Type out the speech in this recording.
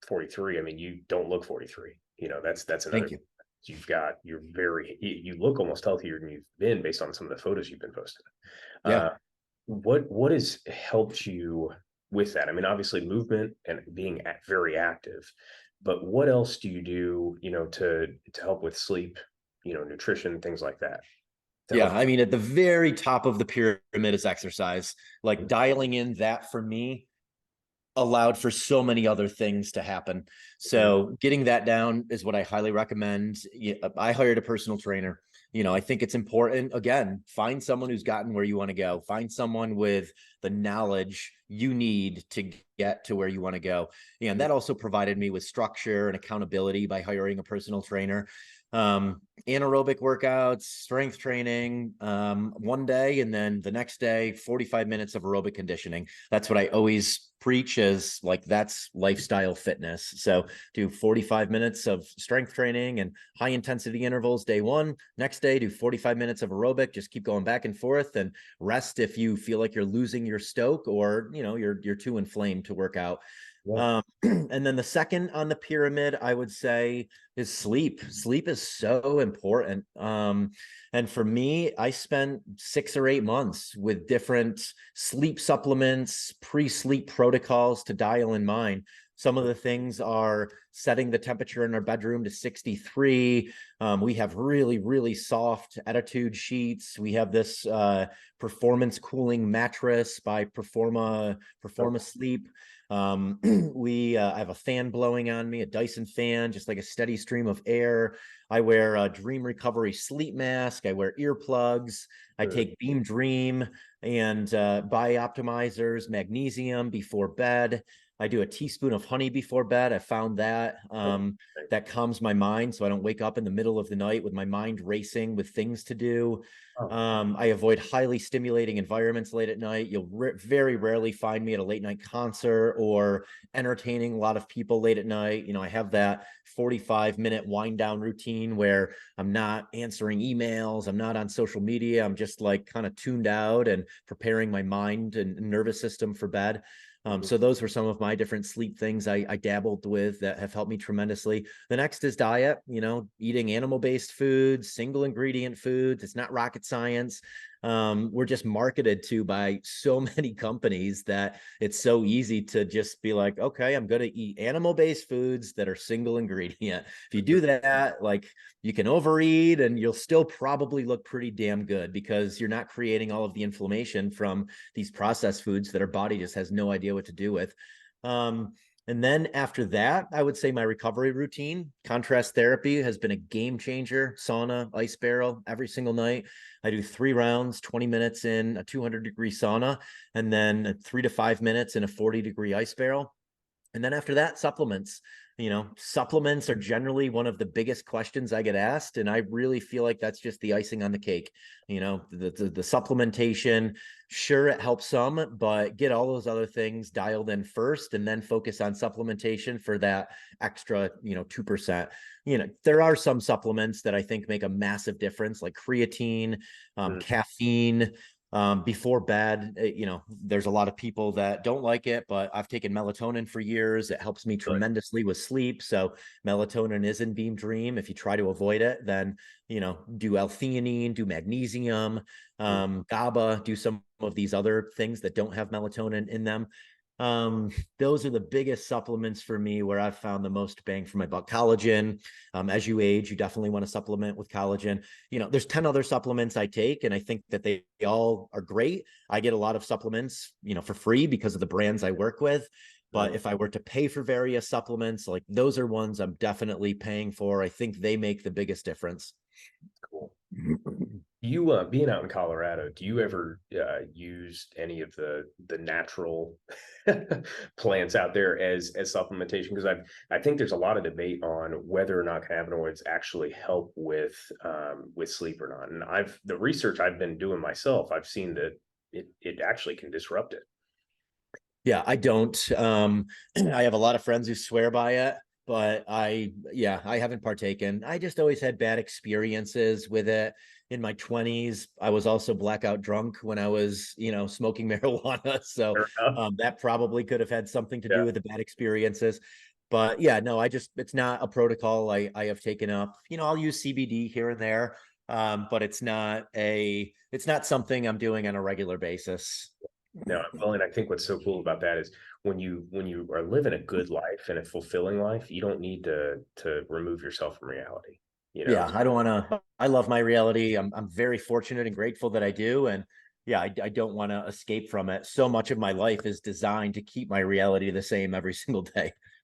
43. I mean, you don't look 43. That's another. Thank you. You look almost healthier than you've been based on some of the photos you've been posting. Yeah. Uh, what has helped you with that? I mean, obviously movement and being very active, but what else do you do, to help with sleep, nutrition, things like that, to Yeah, help? I mean, at the very top of the pyramid is exercise. Like dialing in that for me allowed for so many other things to happen. Mhm. So getting that down is what I highly recommend. I hired a personal trainer. I think it's important. Again, find someone who's gotten where you want to go. Find someone with the knowledge you need to get to where you want to go. And that also provided me with structure and accountability by hiring a personal trainer. Anaerobic workouts, strength training, one day, and then the next day 45 minutes of aerobic conditioning. That's what I always preach, as like that's lifestyle fitness. So do 45 minutes of strength training and high intensity intervals day one. Next day do 45 minutes of aerobic. Just keep going back and forth, and rest if you feel like you're losing your stoke, or you're too inflamed to work out. Yeah. And then the second on the pyramid, I would say, is sleep. Sleep is so important. And for me, I spent 6 or 8 months with different sleep supplements, pre-sleep protocols to dial in mine. Some of the things are setting the temperature in our bedroom to 63. We have really, really soft Attitude sheets. We have this performance cooling mattress by Performa Sleep. I have a fan blowing on me, a Dyson fan, just like a steady stream of air. I wear a Dream Recovery sleep mask. I wear earplugs. I take Beam Dream and Bioptimizers, magnesium before bed. I do a teaspoon of honey before bed. I found that that calms my mind, so I don't wake up in the middle of the night with my mind racing with things to do. I avoid highly stimulating environments late at night. You'll very rarely find me at a late night concert or entertaining a lot of people late at night. I have that 45-minute wind down routine where I'm not answering emails, I'm not on social media, I'm just like kind of tuned out and preparing my mind and nervous system for bed. So those were some of my different sleep things I dabbled with that have helped me tremendously. The next is diet, eating animal-based foods, single ingredient foods. It's not rocket science. We're just marketed to by so many companies that it's so easy to just be like, okay, I'm going to eat animal-based foods that are single ingredient. If you do that, like, you can overeat and you'll still probably look pretty damn good because you're not creating all of the inflammation from these processed foods that our body just has no idea what to do with. And then after that, I would say my recovery routine, contrast therapy, has been a game changer. Sauna, ice barrel every single night. I do 3 rounds, 20 minutes in a 200-degree sauna, and then 3 to 5 minutes in a 40-degree ice barrel. And then after that, supplements. Supplements are generally one of the biggest questions I get asked, and I really feel like that's just the icing on the cake. The supplementation, sure, it helps some, but get all those other things dialed in first, and then focus on supplementation for that extra 2%. There are some supplements that I think make a massive difference, like creatine, caffeine. Before bed, there's a lot of people that don't like it, but I've taken melatonin for years. It helps me tremendously with sleep. So melatonin is in Beam Dream. If you try to avoid it, then do L-theanine, do magnesium, GABA, do some of these other things that don't have melatonin in them. Those are the biggest supplements for me where I've found the most bang for my buck. Collagen. As you age, you definitely want to supplement with collagen. There's 10 other supplements I take, and I think that they all are great. I get a lot of supplements, for free because of the brands I work with. But if I were to pay for various supplements, like, those are ones I'm definitely paying for. I think they make the biggest difference. Cool. You being out in Colorado, do you ever use any of the natural plants out there as supplementation? Because I think there's a lot of debate on whether or not cannabinoids actually help with sleep or not. And the research I've been doing myself, I've seen that it actually can disrupt it. Yeah, I don't. I have a lot of friends who swear by it, but I haven't partaken. I just always had bad experiences with it. In my 20s, I was also blackout drunk when I was, smoking marijuana. So Fair enough. that probably could have had something to do Yeah. with the bad experiences. But yeah, no, it's not a protocol I have taken up. I'll use CBD here and there, but it's not something I'm doing on a regular basis. No, well, and I think what's so cool about that is when you are living a good life and a fulfilling life, you don't need to remove yourself from reality. You know, Yeah, I don't want to. I love my reality. I'm very fortunate and grateful that I do, and yeah, I don't want to escape from it. So much of my life is designed to keep my reality the same every single day.